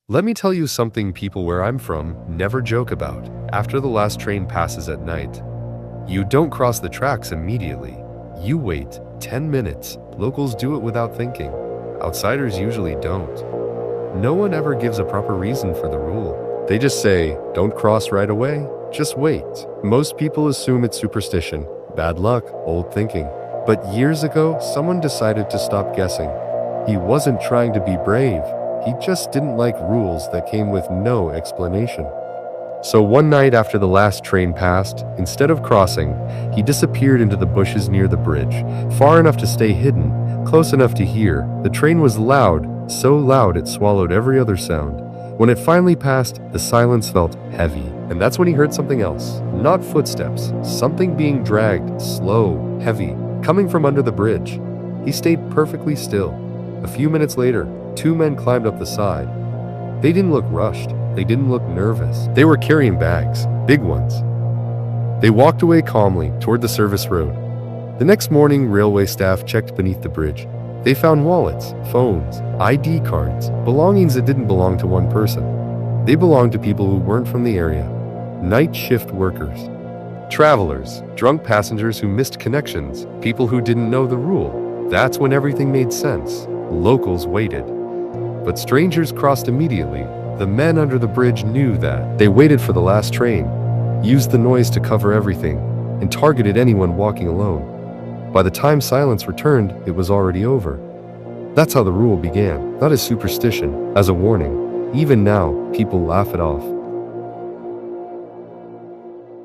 Let me tell you something people where I'm from never joke about. After the last train passes at night, you don't cross the tracks immediately. You wait 10 minutes. Locals do it without thinking. Outsiders usually don't. No one ever gives a proper reason for the rule. They just say, don't cross right away, just wait. Most people assume it's superstition, bad luck, old thinking. But years ago, someone decided to stop guessing. He wasn't trying to be brave. He just didn't like rules that came with no explanation. So one night after the last train passed, instead of crossing, he disappeared into the bushes near the bridge, far enough to stay hidden, close enough to hear. The train was loud, so loud it swallowed every other sound. When it finally passed, the silence felt heavy, and that's when he heard something else. Not footsteps, something being dragged, slow, heavy, coming from under the bridge. He stayed perfectly still. A few minutes later, two men climbed up the side. They didn't look rushed. They didn't look nervous. They were carrying bags, big ones. They walked away calmly toward the service road. The next morning, railway staff checked beneath the bridge. They found wallets, phones, ID cards, belongings that didn't belong to one person. They belonged to people who weren't from the area. Night shift workers, travelers, drunk passengers who missed connections, people who didn't know the rule. That's when everything made sense. Locals waited. But strangers crossed immediately. The men under the bridge knew that. They waited for the last train, used the noise to cover everything, and targeted anyone walking alone. By the time silence returned, it was already over. That's how the rule began, not as superstition, as a warning. Even now, people laugh it off.